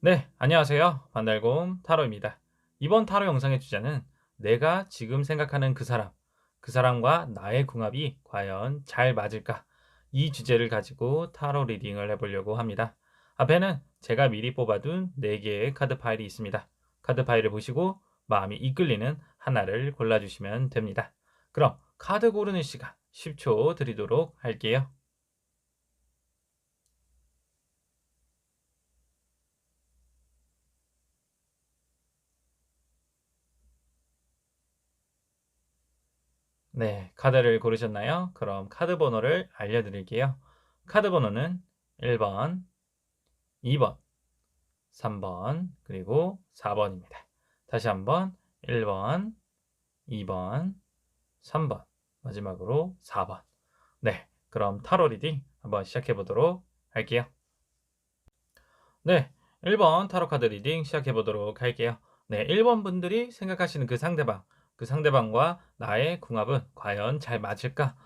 네, 안녕하세요. 반달곰 타로입니다. 이번 타로 영상의 주제는 내가 지금 생각하는 그 사람과 나의 궁합이 과연 잘 맞을까? 이 주제를 가지고 타로 리딩을 해보려고 합니다. 앞에는 제가 미리 뽑아둔 4개의 카드 파일이 있습니다. 카드 파일을 보시고 마음이 이끌리는 하나를 골라주시면 됩니다. 그럼 카드 고르는 시간 10초 드리도록 할게요. 네, 카드를 고르셨나요? 그럼 카드 번호를 알려드릴게요. 카드 번호는 1번, 2번, 3번, 그리고 4번입니다. 다시 한번 1번, 2번, 3번, 마지막으로 4번. 네, 그럼 타로 리딩 한번 시작해 보도록 할게요. 네, 1번 타로 카드 리딩 시작해 보도록 할게요. 네, 1번 분들이 생각하시는 그 상대방과 나의 궁합은 과연 잘 맞을까?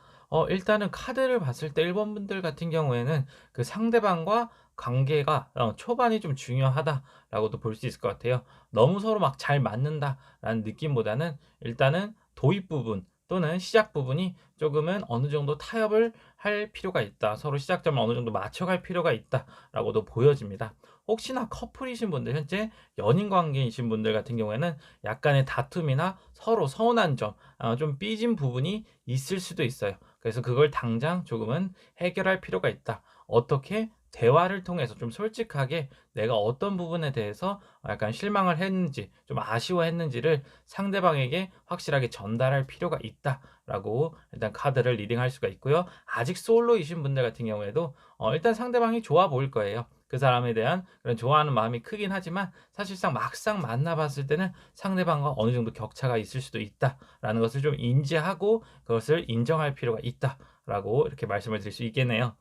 일단은 카드를 봤을 때 1번 분들 같은 경우에는 그 상대방과 관계가 초반이 좀 중요하다라고도 볼 수 있을 것 같아요. 너무 서로 막 잘 맞는다라는 느낌보다는 일단은 도입 부분 또는 시작 부분이 조금은 어느 정도 타협을 할 필요가 있다. 서로 시작점을 어느 정도 맞춰갈 필요가 있다라고도 보여집니다. 혹시나 커플이신 분들, 현재 연인 관계이신 분들 같은 경우에는 약간의 다툼이나 서로 서운한 점, 좀 삐진 부분이 있을 수도 있어요. 그래서 그걸 당장 조금은 해결할 필요가 있다. 어떻게? 대화를 통해서 좀 솔직하게 내가 어떤 부분에 대해서 약간 실망을 했는지, 좀 아쉬워했는지를 상대방에게 확실하게 전달할 필요가 있다라고 일단 카드를 리딩할 수가 있고요. 아직 솔로이신 분들 같은 경우에도 일단 상대방이 좋아 보일 거예요. 그 사람에 대한 그런 좋아하는 마음이 크긴 하지만 사실상 막상 만나봤을 때는 상대방과 어느 정도 격차가 있을 수도 있다라는 것을 좀 인지하고 그것을 인정할 필요가 있다라고 이렇게 말씀을 드릴 수 있겠네요.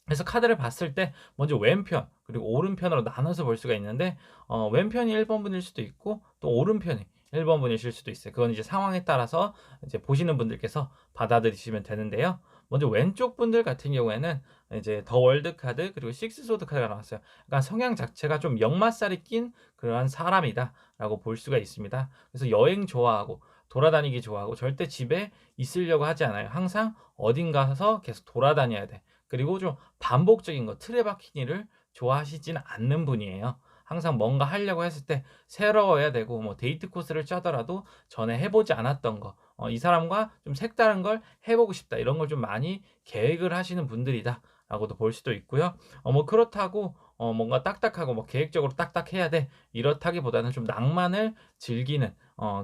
그래서 카드를 봤을 때 먼저 왼편 그리고 오른편으로 나눠서 볼 수가 있는데 왼편이 1번 분일 수도 있고 또 오른편이 1번 분이실 수도 있어요. 그건 이제 상황에 따라서 이제 보시는 분들께서 받아들이시면 되는데요. 먼저 왼쪽 분들 같은 경우에는 이제 더 월드 카드 그리고 식스 소드 카드가 나왔어요. 그러니까 성향 자체가 좀 역마살이 낀 그러한 사람이다라고 볼 수가 있습니다. 그래서 여행 좋아하고 돌아다니기 좋아하고 절대 집에 있으려고 하지 않아요. 항상 어딘가 가서 계속 돌아다녀야 돼. 그리고 좀 반복적인 거 틀에 박힌 일을 좋아하시지는 않는 분이에요. 항상 뭔가 하려고 했을 때 새로워야 되고 뭐 데이트 코스를 짜더라도 전에 해 보지 않았던 거 '이 사람과 좀 색다른 걸 해 보고 싶다.' 이런 걸 좀 많이 계획을 하시는 분들이다라고도 볼 수도 있고요. 뭐 그렇다고 뭔가 딱딱하고 뭐 '계획적으로 딱딱 해야 돼.' 이렇다기보다는 좀 낭만을 즐기는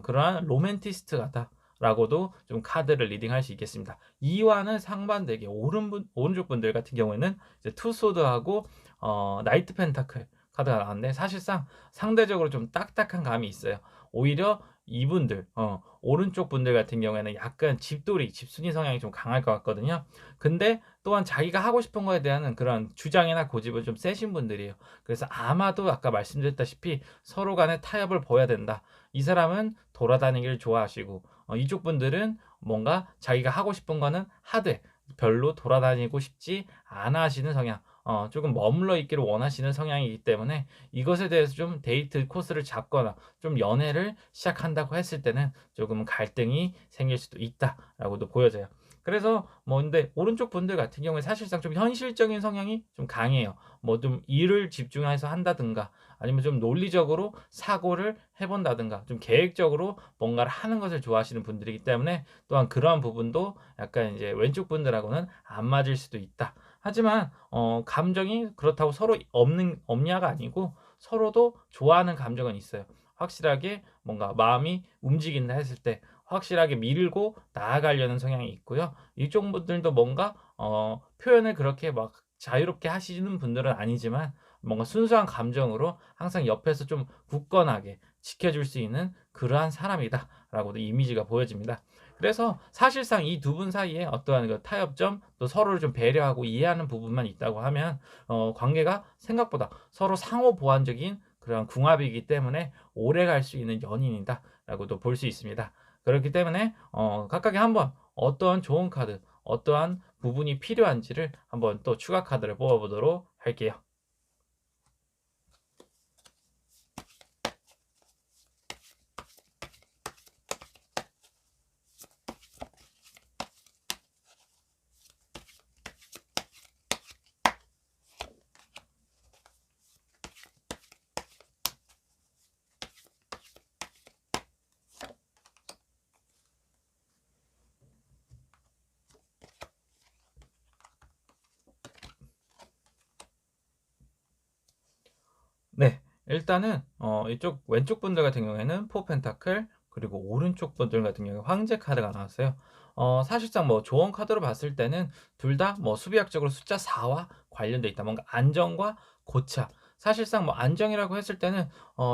그러한 로맨티스트 같다라고도 좀 카드를 리딩할 수 있겠습니다. 이와는 상반되게 오른쪽 분들 같은 경우에는 이제 투 소드하고 나이트 펜타클 카드가 나왔는데 사실상 상대적으로 좀 딱딱한 감이 있어요. 오히려 이분들 오른쪽 분들 같은 경우에는 약간 집돌이, 집순이 성향이 좀 강할 것 같거든요. 근데 또한 자기가 하고 싶은 거에 대한 그런 주장이나 고집은 좀 세신 분들이에요. 그래서 아마도 아까 말씀드렸다시피 서로 간에 타협을 보여야 된다. 이 사람은 돌아다니기를 좋아하시고 이쪽 분들은 뭔가 자기가 하고 싶은 거는 하되 별로 돌아다니고 싶지 않아 하시는 성향, 조금 머물러 있기를 원하시는 성향이기 때문에 이것에 대해서 좀 데이트 코스를 잡거나 좀 연애를 시작한다고 했을 때는 조금 갈등이 생길 수도 있다라고도 보여져요. 그래서 뭐 근데 오른쪽 분들 같은 경우에 사실상 좀 현실적인 성향이 좀 강해요. 뭐 좀 일을 집중해서 한다든가 아니면 좀 논리적으로 사고를 해 본다든가 좀 계획적으로 뭔가를 하는 것을 좋아하시는 분들이기 때문에 또한 그러한 부분도 약간 이제 왼쪽 분들하고는 안 맞을 수도 있다. 하지만 감정이 그렇다고 서로 없냐가 아니고 서로도 좋아하는 감정은 있어요. 확실하게 뭔가 마음이 움직인다 했을 때 확실하게 밀고 나아가려는 성향이 있고요. 이쪽 분들도 뭔가 표현을 그렇게 막 자유롭게 하시는 분들은 아니지만 뭔가 순수한 감정으로 항상 옆에서 좀 굳건하게 지켜줄 수 있는 그러한 사람이다라고도 이미지가 보여집니다. 그래서 사실상 이 두 분 사이에 어떠한 그 타협점 또 서로를 좀 배려하고 이해하는 부분만 있다고 하면 관계가 생각보다 서로 상호 보완적인 그런 궁합이기 때문에 오래 갈 수 있는 연인이다라고도 볼 수 있습니다. 그렇기 때문에 각각에 한번 어떠한 좋은 카드, 어떠한 부분이 필요한지를 한번 또 추가 카드를 뽑아 보도록 할게요. 네. 일단은 이쪽 왼쪽 분들 같은 경우에는 포 펜타클, 그리고 오른쪽 분들 같은 경우에 황제 카드가 나왔어요. 사실상 뭐 조언 카드로 봤을 때는 둘 다 뭐 수비학적으로 숫자 4와 관련돼 있다. 뭔가 안정과 고착. 사실상 뭐 안정이라고 했을 때는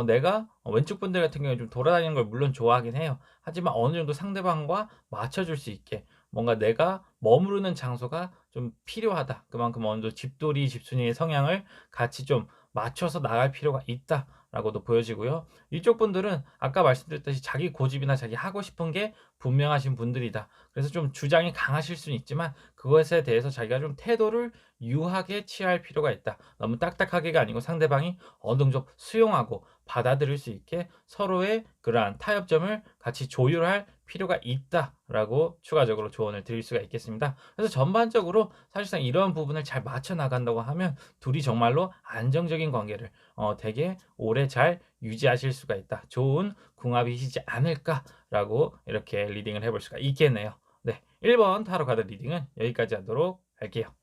내가 왼쪽 분들 같은 경우에 좀 돌아다니는 걸 물론 좋아하긴 해요. 하지만 어느 정도 상대방과 맞춰줄 수 있게 뭔가 내가 머무르는 장소가 좀 필요하다. 그만큼 어느 정도 집돌이 집순이의 성향을 같이 좀 맞춰서 나갈 필요가 있다라고도 보여지고요. 이쪽 분들은 아까 말씀드렸듯이 자기 고집이나 자기 하고 싶은 게 분명하신 분들이다. 그래서 좀 주장이 강하실 수는 있지만 그것에 대해서 자기가 좀 태도를 유하게 취할 필요가 있다. 너무 딱딱하게가 아니고 상대방이 어느 정도 수용하고 받아들일 수 있게 서로의 그러한 타협점을 같이 조율할 필요가 있다라고 추가적으로 조언을 드릴 수가 있겠습니다. 그래서 전반적으로 사실상 이러한 부분을 잘 맞춰 나간다고 하면 둘이 정말로 안정적인 관계를 되게 오래 잘 유지하실 수가 있다. 좋은 궁합이시지 않을까라고 이렇게 리딩을 해볼 수가 있겠네요. 네, 1번 타로 카드 리딩은 여기까지 하도록 할게요.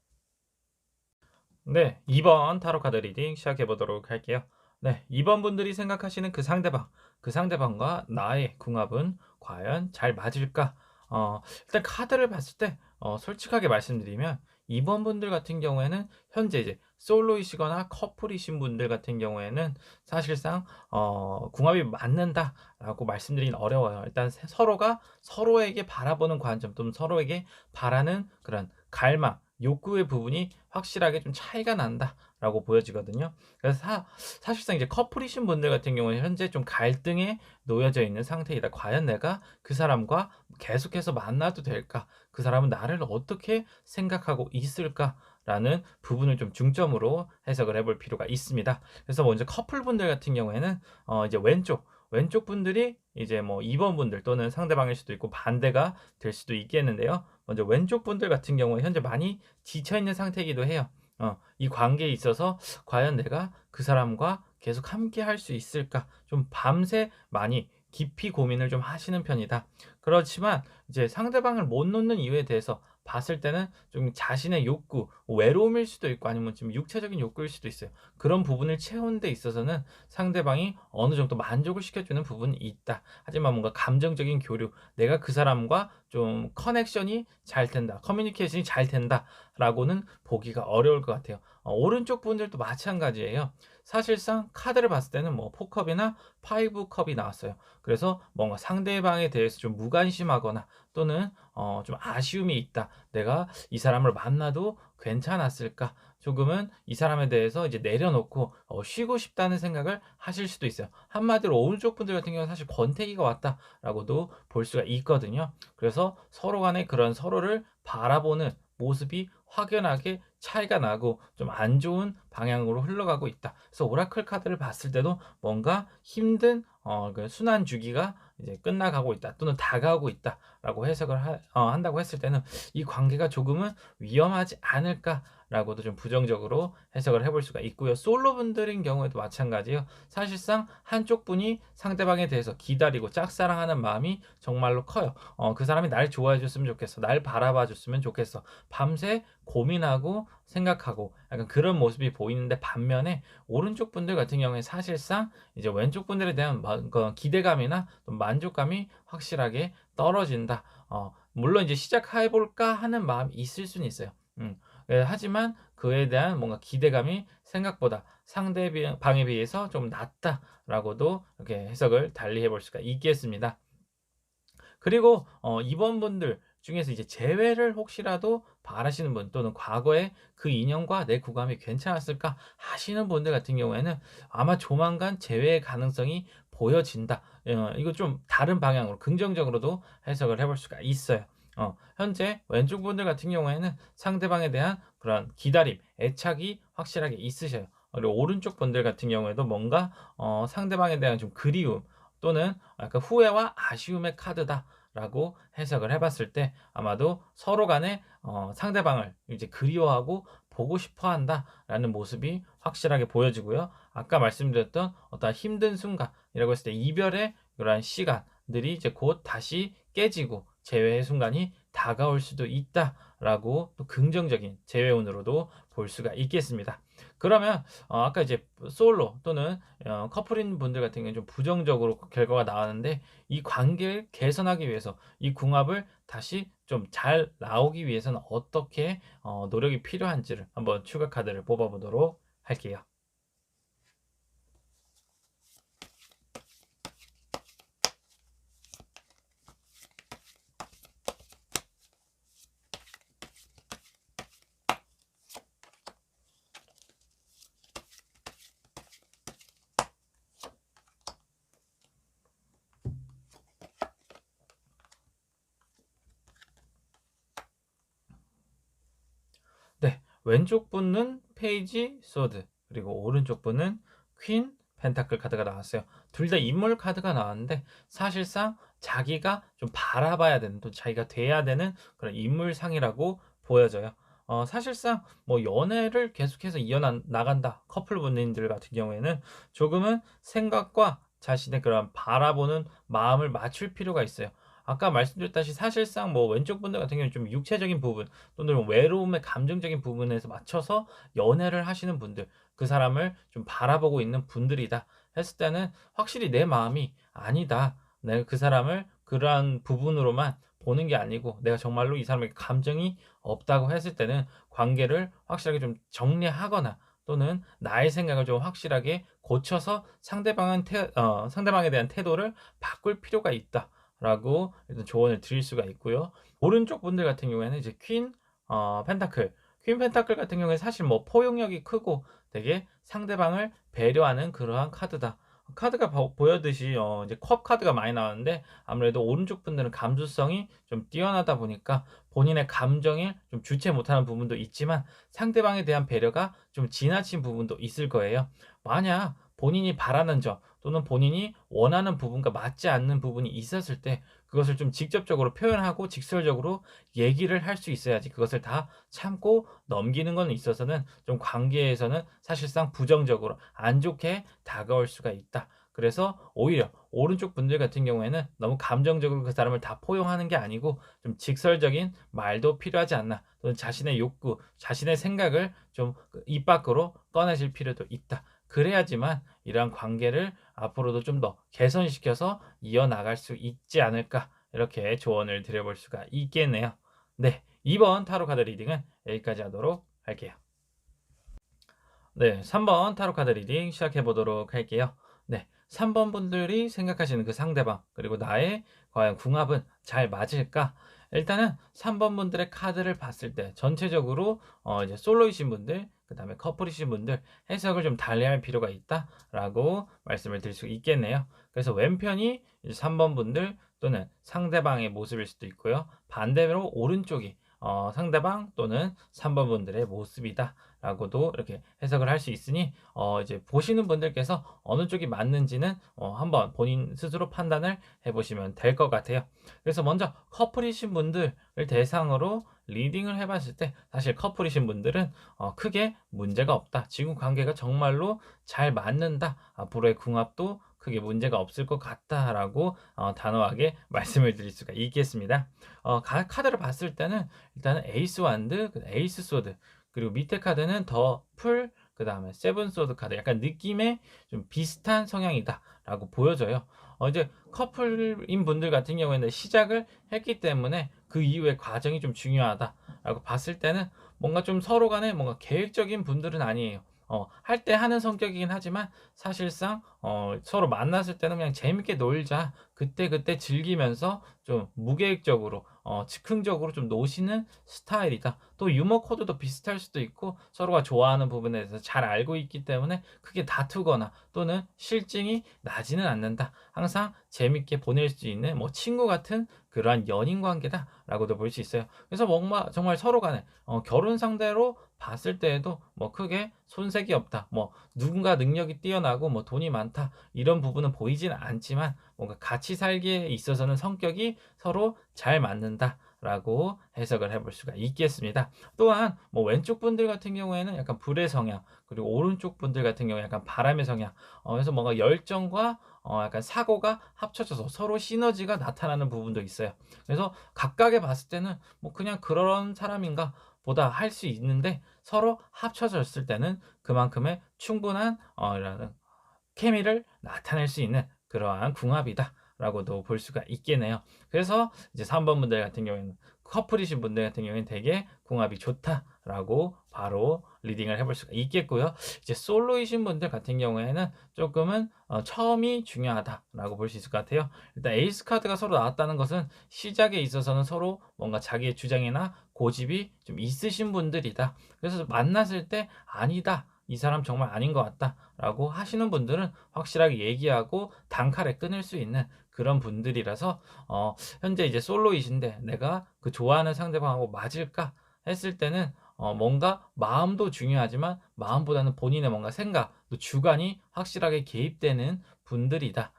네, 2번 타로 카드 리딩 시작해 보도록 할게요. 네, 2번 분들이 생각하시는 그 상대방, 그 상대방과 나의 궁합은 과연 잘 맞을까? 일단 카드를 봤을 때 솔직하게 말씀드리면 2번 분들 같은 경우에는 현재 이제 솔로이시거나 커플이신 분들 같은 경우에는 사실상 궁합이 맞는다라고 말씀드리긴 어려워요. 일단 서로가 서로에게 바라보는 관점 또는 서로에게 바라는 그런 갈망, 욕구의 부분이 확실하게 좀 차이가 난다라고 보여지거든요. 그래서 사실상 이제 커플이신 분들 같은 경우는 현재 좀 갈등에 놓여져 있는 상태이다. 과연 내가 그 사람과 계속해서 만나도 될까? 그 사람은 나를 어떻게 생각하고 있을까?라는 부분을 좀 중점으로 해석을 해볼 필요가 있습니다. 그래서 먼저 커플분들 같은 경우에는 이제 왼쪽 분들이 이제 뭐 2번 분들 또는 상대방일 수도 있고 반대가 될 수도 있겠는데요. 먼저 왼쪽 분들 같은 경우에 현재 많이 지쳐 있는 상태이기도 해요. 이 관계에 있어서 과연 내가 그 사람과 계속 함께 할 수 있을까? 좀 밤새 많이 깊이 고민을 좀 하시는 편이다. 그렇지만 이제 상대방을 못 놓는 이유에 대해서 봤을 때는 좀 자신의 욕구, 외로움일 수도 있고 아니면 좀 육체적인 욕구일 수도 있어요. 그런 부분을 채우는 데 있어서는 상대방이 어느 정도 만족을 시켜주는 부분이 있다. 하지만 뭔가 감정적인 교류, 내가 그 사람과 좀 커넥션이 잘 된다, 커뮤니케이션이 잘 된다라고는 보기가 어려울 것 같아요. 오른쪽 분들도 마찬가지예요. 사실상 카드를 봤을 때는 뭐 포컵이나 파이브 컵이 나왔어요. 그래서 뭔가 상대방에 대해서 좀 무관심하거나 또는 좀 아쉬움이 있다. 내가 이 사람을 만나도 괜찮았을까? 조금은 이 사람에 대해서 이제 내려놓고 쉬고 싶다는 생각을 하실 수도 있어요. 한마디로 오른쪽 분들 같은 경우는 사실 권태기가 왔다라고도 볼 수가 있거든요. 그래서 서로 간에 그런 서로를 바라보는 모습이 확연하게 차이가 나고 좀 안 좋은 방향으로 흘러가고 있다. 그래서 오라클 카드를 봤을 때도 뭔가 힘든 그 순환 주기가 이제 끝나가고 있다 또는 다가오고 있다라고 해석을 한다고 했을 때는 이 관계가 조금은 위험하지 않을까라고도 좀 부정적으로 해석을 해볼 수가 있고요. 솔로 분들인 경우에도 마찬가지예요. 사실상 한쪽 분이 상대방에 대해서 기다리고 짝사랑하는 마음이 정말로 커요. 그 사람이 날 좋아해 줬으면 좋겠어. 날 바라봐 줬으면 좋겠어. 밤새 고민하고 생각하고 약간 그런 모습이 보이는데 반면에 오른쪽 분들 같은 경우에 사실상 이제 왼쪽 분들에 대한 그 기대감이나 만족감이 확실하게 떨어진다. 물론 이제 시작해 볼까 하는 마음이 있을 수는 있어요. 하지만 그에 대한 뭔가 기대감이 생각보다 상대방에 비해서 좀 낮다라고도 이렇게 해석을 달리 해볼 수가 있겠습니다. 그리고 이번 분들 중에서 이제 재회를 혹시라도 바라시는 분 또는 과거에 그 인연과 내 구감이 괜찮았을까 하시는 분들 같은 경우에는 아마 조만간 재회의 가능성이 보여진다. 이거 좀 다른 방향으로 긍정적으로도 해석을 해볼 수가 있어요. 현재 왼쪽 분들 같은 경우에는 상대방에 대한 그런 기다림, 애착이 확실하게 있으셔요. 그리고 오른쪽 분들 같은 경우에도 뭔가 상대방에 대한 좀 그리움 또는 약간 후회와 아쉬움의 카드다라고 해석을 해봤을 때 아마도 서로 간에 상대방을 이제 그리워하고 보고 싶어 한다라는 모습이 확실하게 보여지고요. 아까 말씀드렸던 어떤 힘든 순간이라고 했을 때 이별의 그러한 시간들이 이제 곧 다시 깨지고 재회의 순간이 다가올 수도 있다라고 또 긍정적인 재회운으로도 볼 수가 있겠습니다. 그러면 아까 이제 솔로 또는 커플인 분들 같은 경우에는 좀 부정적으로 결과가 나왔는데 이 관계를 개선하기 위해서 이 궁합을 다시 좀 잘 나오기 위해서는 어떻게 노력이 필요한지를 한번 추가 카드를 뽑아 보도록 할게요. 네. 왼쪽 분은 페이지 소드 그리고 오른쪽 분은 퀸 펜타클 카드가 나왔어요. 둘 다 인물 카드가 나왔는데 사실상 자기가 좀 바라봐야 되는 또 자기가 돼야 되는 그런 인물상이라고 보여져요. 사실상 뭐 연애를 계속해서 나간다 커플분들 같은 경우에는 조금은 생각과 자신의 그런 바라보는 마음을 맞출 필요가 있어요. 아까 말씀드렸다시피 사실상 뭐 왼쪽 분들 같은 경우는 좀 육체적인 부분 또는 뭐 외로움의 감정적인 부분에서 맞춰서 연애를 하시는 분들, 그 사람을 좀 바라보고 있는 분들이다 했을 때는 확실히 내 마음이 아니다. 내가 그 사람을 그러한 부분으로만 보는 게 아니고 내가 정말로 이 사람에게 감정이 없다고 했을 때는 관계를 확실하게 좀 정리하거나 또는 나의 생각을 좀 확실하게 고쳐서 상대방에 대한 태도를 바꿀 필요가 있다라고 일단 조언을 드릴 수가 있고요. 오른쪽 분들 같은 경우에는 이제 펜타클. 퀸 펜타클 같은 경우에 사실 뭐 포용력이 크고 되게 상대방을 배려하는 그러한 카드다. 카드가 보여듯이 이제 컵 카드가 많이 나왔는데 아무래도 오른쪽 분들은 감수성이 좀 뛰어나다 보니까 본인의 감정을 좀 주체 못하는 부분도 있지만 상대방에 대한 배려가 좀 지나친 부분도 있을 거예요. 만약 본인이 바라는 점 또는 본인이 원하는 부분과 맞지 않는 부분이 있었을 때 그것을 좀 직접적으로 표현하고 직설적으로 얘기를 할 수 있어야지 그것을 다 참고 넘기는 건 있어서는 좀 관계에서는 사실상 부정적으로 안 좋게 다가올 수가 있다. 그래서 오히려 오른쪽 분들 같은 경우에는 너무 감정적으로 그 사람을 다 포용하는 게 아니고 좀 직설적인 말도 필요하지 않나. 또는 자신의 욕구, 자신의 생각을 좀 입 밖으로 꺼내실 필요도 있다. 그래야지만 이러한 관계를 앞으로도 좀 더 개선시켜서 이어나갈 수 있지 않을까. 이렇게 조언을 드려볼 수가 있겠네요. 네. 이번 타로 카드 리딩은 여기까지 하도록 할게요. 네. 3번 타로 카드 리딩 시작해 보도록 할게요. 네. 3번 분들이 생각하시는 그 상대방 그리고 나의 과연 궁합은 잘 맞을까? 일단은 3번 분들의 카드를 봤을 때 전체적으로 이제 솔로이신 분들 그다음에 커플이신 분들 해석을 좀 달리할 필요가 있다라고 말씀을 드릴 수 있겠네요. 그래서 왼편이 이제 3번 분들 또는 상대방의 모습일 수도 있고요. 반대로 오른쪽이 상대방 또는 3번 분들의 모습이다라고도 이렇게 해석을 할 수 있으니 이제 보시는 분들께서 어느 쪽이 맞는지는 한번 본인 스스로 판단을 해 보시면 될 것 같아요. 그래서 먼저 커플이신 분들을 대상으로 리딩을 해 봤을 때 사실 커플이신 분들은 크게 문제가 없다. 지금 관계가 정말로 잘 맞는다. 앞으로의 궁합도 크게 문제가 없을 것 같다라고 단호하게 말씀을 드릴 수가 있겠습니다. 각 카드를 봤을 때는 일단은 에이스 완드, 에이스 소드 그리고 밑에 카드는 더 풀, 그다음에 세븐 소드 카드 약간 느낌에 좀 비슷한 성향이다라고 보여져요. 이제 커플인 분들 같은 경우에는 시작을 했기 때문에 그 이후의 과정이 좀 중요하다라고 봤을 때는 뭔가 좀 서로 간에 뭔가 계획적인 분들은 아니에요. 할 때 하는 성격이긴 하지만 사실상 서로 만났을 때는 그냥 재밌게 놀자. 그때그때 즐기면서 좀 무계획적으로 즉흥적으로 좀 노시는 스타일이다. 또 유머 코드도 비슷할 수도 있고 서로가 좋아하는 부분에 대해서 잘 알고 있기 때문에 크게 다투거나 또는 실증이 나지는 않는다. 항상 재밌게 보낼 수 있는 뭐 친구 같은 그러한 연인 관계다라고도 볼 수 있어요. 그래서 뭔가 정말 서로 간에 결혼 상대로 봤을 때에도 뭐 크게 손색이 없다. 뭐 누군가 능력이 뛰어나고 뭐 돈이 많다. 이런 부분은 보이지는 않지만 뭔가 같이 살기에 있어서는 성격이 서로 잘 맞는다라고 해석을 해볼 수가 있겠습니다. 또한 뭐 왼쪽 분들 같은 경우에는 약간 불의 성향, 그리고 오른쪽 분들 같은 경우에 약간 바람의 성향. 그래서 뭔가 열정과 약간 사고가 합쳐져서 서로 시너지가 나타나는 부분도 있어요. 그래서 각각에 봤을 때는 뭐 그냥 그런 사람인가 보다 할 수 있는데 서로 합쳐졌을 때는 그만큼의 충분한 이런 케미를 나타낼 수 있는 그러한 궁합이다라고도 볼 수가 있겠네요. 그래서 이제 3번 분들 같은 경우에는 커플이신 분들 같은 경우에는 되게 궁합이 좋다라고 바로 리딩을 해볼 수가 있겠고요. 이제 솔로이신 분들 같은 경우에는 쪼끔은 처음이 중요하다라고 볼 수 있을 것 같아요. 일단 에이스 카드가 서로 나왔다는 것은 시작에 있어서는 서로 뭔가 자기의 주장이나 고집이 좀 있으신 분들이다. 그래서 만났을 때 '아니다. 이 사람 정말 아닌 것 같다.'라고 하시는 분들은 확실하게 얘기하고 단칼에 끊을 수 있는 그런 분들이라서 현재 이제 솔로이신데 '내가 그 좋아하는 상대방하고 맞을까?' 했을 때는 뭔가 마음도 중요하지만 마음보다는 본인의 뭔가 생각 또 주관이 확실하게 개입되는 분들이다.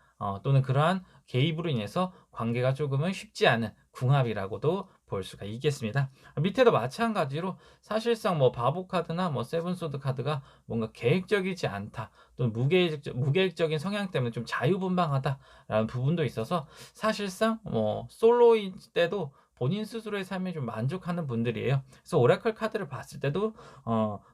또는 그러한 개입으로 인해서 관계가 조금은 쉽지 않은 궁합이라고도 볼 수가 있겠습니다. 밑에도 마찬가지로 사실상 뭐 바보 카드나 뭐 세븐 소드 카드가 뭔가 계획적이지 않다. 또는 무계획적인 성향 때문에 좀 자유분방하다라는 부분도 있어서 사실상 뭐 솔로일 때도 본인 스스로의 삶에 좀 만족하는 분들이에요. 그래서 오라클 카드를 봤을 때도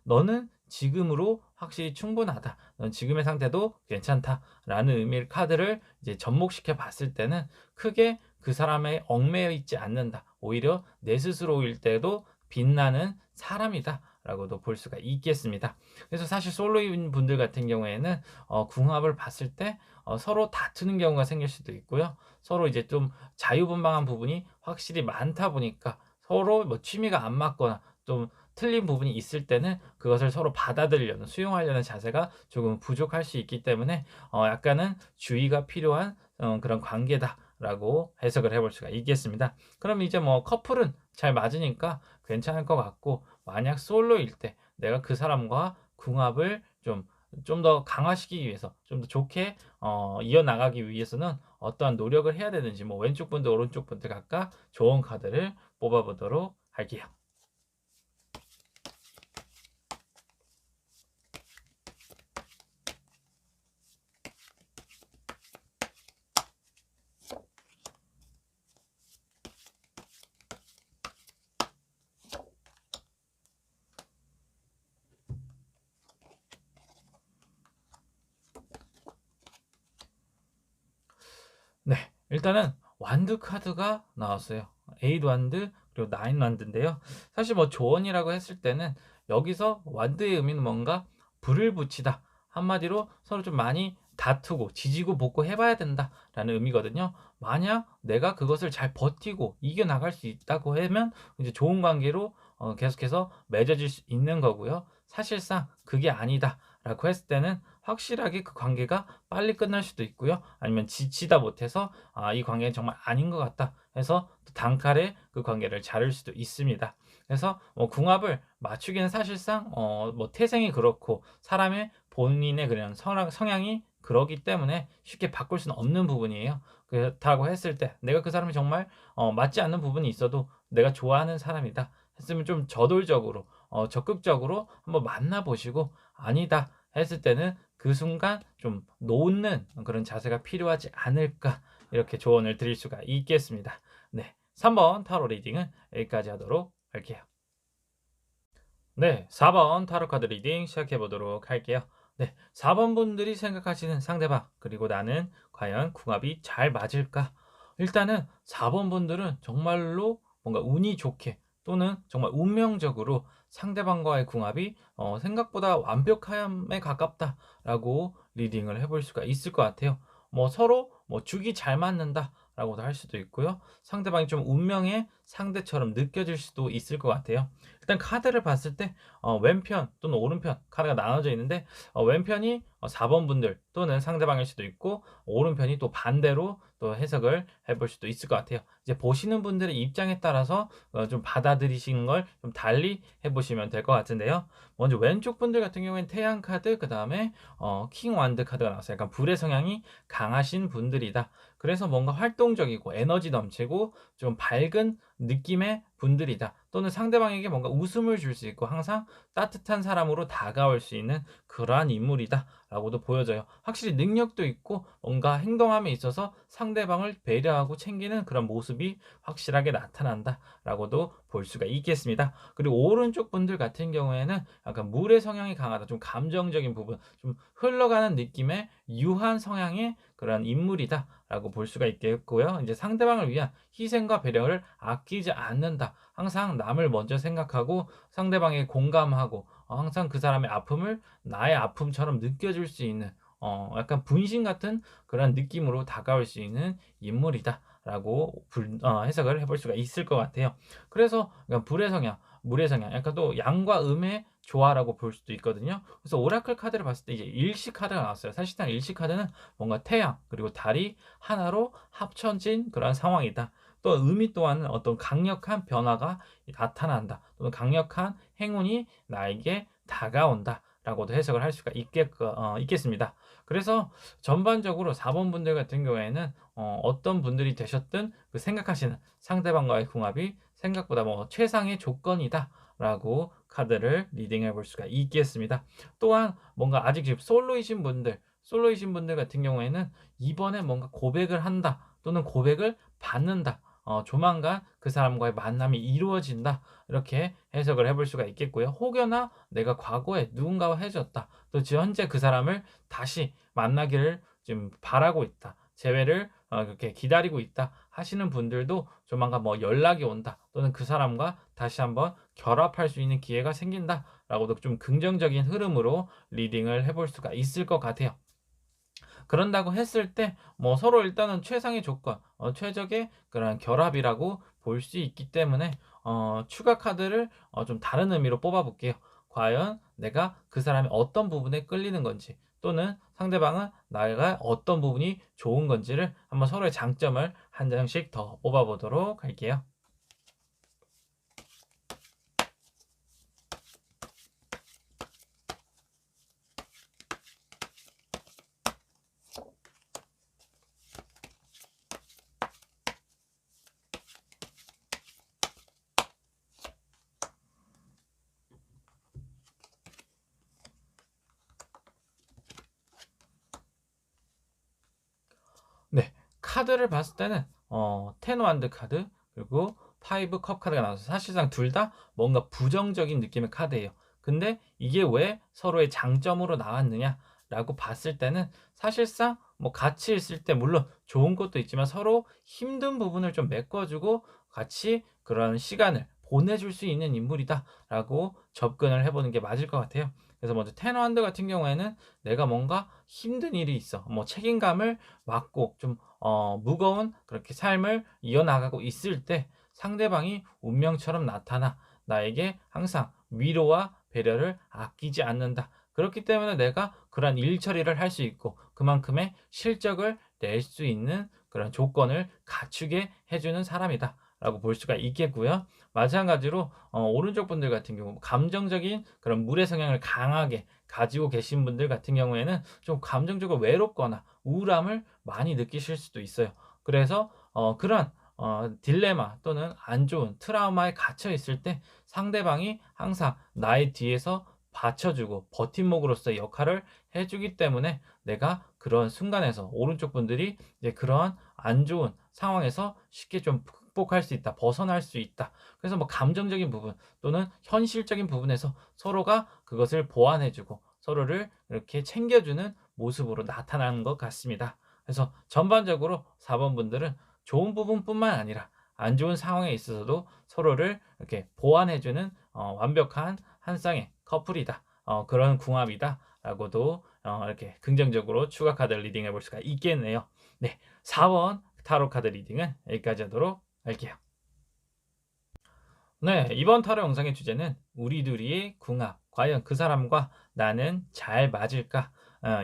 "너는 지금으로 확실히 충분하다. 넌 지금의 상태도 괜찮다."라는 의미의 카드를 이제 접목시켜 봤을 때는 크게 그 사람에 얽매여 있지 않는다. 오히려 내 스스로일 때도 빛나는 사람이다라고도 볼 수가 있겠습니다. 그래서 사실 솔로인 분들 같은 경우에는 궁합을 봤을 때 서로 다투는 경우가 생길 수도 있고요. 서로 이제 좀 자유분방한 부분이 확실히 많다 보니까 서로 뭐 취미가 안 맞거나 좀 틀린 부분이 있을 때는 그것을 서로 받아들이려는 수용하려는 자세가 조금 부족할 수 있기 때문에 약간은 주의가 필요한 그런 관계다라고 해석을 해볼 수가 있겠습니다. 그럼 이제 뭐 커플은 잘 맞으니까 괜찮을 것 같고 만약 솔로일 때 내가 그 사람과 궁합을 좀 더 강화시키기 위해서 좀 더 좋게 이어나가기 위해서는 어떠한 노력을 해야 되는지 뭐 왼쪽 분들 오른쪽 분들 각각 좋은 카드를 뽑아 보도록 할게요. 네. 일단은 완드 카드가 나왔어요. 8 완드 그리고 9 완드인데요. 사실 뭐 조언이라고 했을 때는 여기서 완드의 의미는 뭔가 불을 붙이다. 한마디로 서로 좀 많이 다투고 지지고 볶고 해 봐야 된다라는 의미거든요. 만약 내가 그것을 잘 버티고 이겨 나갈 수 있다고 하면 이제 좋은 관계로 계속해서 맺어질 수 있는 거고요. 사실상 그게 아니다라고 했을 때는 확실하게 그 관계가 빨리 끝날 수도 있고요. 아니면 지치다 못해서 '아 이 관계는 정말 아닌 것 같다.' 해서 또 단칼에 그 관계를 자를 수도 있습니다. 그래서 궁합을 맞추기는 사실상 뭐 태생이 그렇고 사람의 본인의 그냥 성향이 그러기 때문에 쉽게 바꿀 수는 없는 부분이에요. 그렇다고 했을 때 내가 그 사람이 정말 맞지 않는 부분이 있어도 '내가 좋아하는 사람이다.' 했으면 좀 저돌적으로 적극적으로 한번 만나 보시고 '아니다.' 했을 때는 그 순간 좀 놓는 그런 자세가 필요하지 않을까 이렇게 조언을 드릴 수가 있겠습니다. 네. 3번 타로 리딩은 여기까지 하도록 할게요. 네. 4번 타로 카드 리딩 시작해 보도록 할게요. 네. 4번 분들이 생각하시는 상대방 그리고 나는 과연 궁합이 잘 맞을까? 일단은 4번 분들은 정말로 뭔가 운이 좋게 또는 정말 운명적으로 상대방과의 궁합이 생각보다 완벽함에 가깝다라고 리딩을 해볼 수가 있을 것 같아요. 뭐 서로 뭐 죽이 잘 맞는다라고도 할 수도 있고요. 상대방이 좀 운명의 상대처럼 느껴질 수도 있을 것 같아요. 일단 카드를 봤을 때 왼편 또는 오른편 카드가 나눠져 있는데 왼편이 4번 분들 또는 상대방일 수도 있고 오른편이 또 반대로 또 해석을 해볼 수도 있을 것 같아요. 이제 보시는 분들의 입장에 따라서 좀 받아들이시는 걸 좀 달리 해 보시면 될 것 같은데요. 먼저 왼쪽 분들 같은 경우에는 태양 카드 그다음에 킹 완드 카드가 나왔어요. 약간 불의 성향이 강하신 분들이다. 그래서 뭔가 활동적이고 에너지 넘치고 좀 밝은 느낌의 분들이다. 또는 상대방에게 뭔가 웃음을 줄 수 있고 항상 따뜻한 사람으로 다가올 수 있는 그러한 인물이다라고도 보여져요. 확실히 능력도 있고 뭔가 행동함에 있어서 상대방을 배려하고 챙기는 그런 모습이 확실하게 나타난다라고도 볼 수가 있겠습니다. 그리고 오른쪽 분들 같은 경우에는 약간 물의 성향이 강하다. 좀 감정적인 부분, 좀 흘러가는 느낌의 유한 성향의 그런 인물이다라고 볼 수가 있겠고요. 이제 상대방을 위한 희생과 배려를 아끼지 않는다. 항상 남을 먼저 생각하고 상대방에 공감하고 항상 그 사람의 아픔을 나의 아픔처럼 느껴줄 수 있는 약간 분신 같은 그런 느낌으로 다가올 수 있는 인물이다라고 해석을 해볼 수가 있을 것 같아요. 그래서 약간 불의 성향, 물의 성향, 약간 또 양과 음의 조화라고 볼 수도 있거든요. 그래서 오라클 카드를 봤을 때 이제 일시 카드가 나왔어요. 사실상 일시 카드는 뭔가 태양 그리고 달이 하나로 합쳐진 그런 상황이다. 또 의미 또한 어떤 강력한 변화가 나타난다. 또는 강력한 행운이 나에게 다가온다라고도 해석을 할 수가 있겠습니다. 그래서 전반적으로 4번 분들 같은 경우에는 어떤 분들이 되셨든 그 생각하시는 상대방과의 궁합이 생각보다 뭐 최상의 조건이다라고 카드를 리딩해 볼 수가 있겠습니다. 또한 뭔가 아직 지금 솔로이신 분들 같은 경우에는 이번에 뭔가 고백을 한다 또는 고백을 받는다. 조만간 그 사람과의 만남이 이루어진다. 이렇게 해석을 해볼 수가 있겠고요. 혹여나 내가 과거에 누군가와 헤어졌다. 또 지금 현재 그 사람을 다시 만나기를 지금 바라고 있다. 재회를 그렇게 기다리고 있다 하시는 분들도 조만간 뭐 연락이 온다. 또는 그 사람과 다시 한번 결합할 수 있는 기회가 생긴다라고도 좀 긍정적인 흐름으로 리딩을 해볼 수가 있을 것 같아요. 그런다고 했을 때 뭐 서로 일단은 최상의 조건, 최적의 그런 결합이라고 볼 수 있기 때문에 추가 카드를 좀 다른 의미로 뽑아 볼게요. 과연 내가 그 사람의 어떤 부분에 끌리는 건지 또는 상대방은 나가 어떤 부분이 좋은 건지를 한번 서로의 장점을 한 장씩 더 뽑아 보도록 할게요. 네. 카드를 봤을 때는 텐 완드 카드 그리고 파이브 컵 카드가 나와서 사실상 둘 다 뭔가 부정적인 느낌의 카드예요. 근데 이게 왜 서로의 장점으로 나왔느냐라고 봤을 때는 사실상 뭐 같이 있을 때 물론 좋은 것도 있지만 서로 힘든 부분을 좀 메꿔주고 같이 그런 시간을 보내줄 수 있는 인물이다라고 접근을 해보는 게 맞을 것 같아요. 그래서 먼저 텐 완드 같은 경우에는 내가 뭔가 힘든 일이 있어. 뭐 책임감을 맡고 좀 무거운 그렇게 삶을 이어나가고 있을 때 상대방이 운명처럼 나타나 나에게 항상 위로와 배려를 아끼지 않는다. 그렇기 때문에 내가 그런 일 처리를 할 수 있고 그만큼의 실적을 낼 수 있는 그런 조건을 갖추게 해주는 사람이다. 라고 볼 수가 있겠고요. 마찬가지로 오른쪽 분들 같은 경우 감정적인 그런 물의 성향을 강하게 가지고 계신 분들 같은 경우에는 좀 감정적으로 외롭거나 우울함을 많이 느끼실 수도 있어요. 그래서 그런 딜레마 또는 안 좋은 트라우마에 갇혀 있을 때 상대방이 항상 나의 뒤에서 받쳐주고 버팀목으로서의 역할을 해주기 때문에 내가 그런 순간에서 오른쪽 분들이 이제 그러한 안 좋은 상황에서 쉽게 좀 극복할 수 있다, 벗어날 수 있다. 그래서 뭐 감정적인 부분 또는 현실적인 부분에서 서로가 그것을 보완해주고 서로를 이렇게 챙겨주는 모습으로 나타나는 것 같습니다. 그래서 전반적으로 4번 분들은 좋은 부분뿐만 아니라 안 좋은 상황에 있어서도 서로를 이렇게 보완해주는 완벽한 한 쌍의 커플이다. 그런 궁합이다라고도 이렇게 긍정적으로 추가 카드 리딩해 볼 수가 있겠네요. 네, 4번 타로 카드 리딩은 여기까지 하도록 할게요. 네, 이번 타로 영상의 주제는 우리 둘이의 궁합, 과연 그 사람과 나는 잘 맞을까?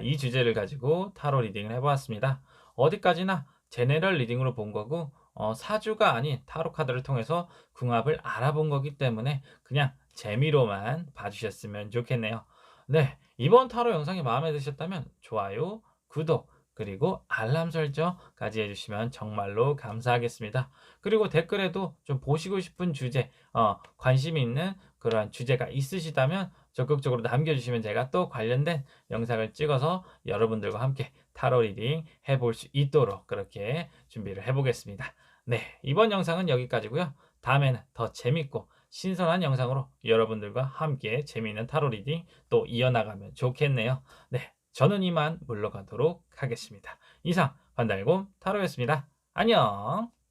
이 주제를 가지고 타로 리딩을 해보았습니다. 어디까지나 제네럴 리딩으로 본 거고 사주가 아닌 타로 카드를 통해서 궁합을 알아본 거기 때문에 그냥 재미로만 봐주셨으면 좋겠네요. 네, 이번 타로 영상이 마음에 드셨다면 좋아요, 구독, 그리고 알람 설정까지 해주시면 정말로 감사하겠습니다. 그리고 댓글에도 좀 보시고 싶은 주제, 관심 있는 그러한 주제가 있으시다면 적극적으로 남겨주시면 제가 또 관련된 영상을 찍어서 여러분들과 함께 타로 리딩 해볼 수 있도록 그렇게 준비를 해보겠습니다. 네, 이번 영상은 여기까지고요. 다음에는 더 재밌고 신선한 영상으로 여러분들과 함께 재미있는 타로 리딩 또 이어나가면 좋겠네요. 네, 저는 이만 물러가도록 하겠습니다. 이상 반달곰 타로였습니다. 안녕.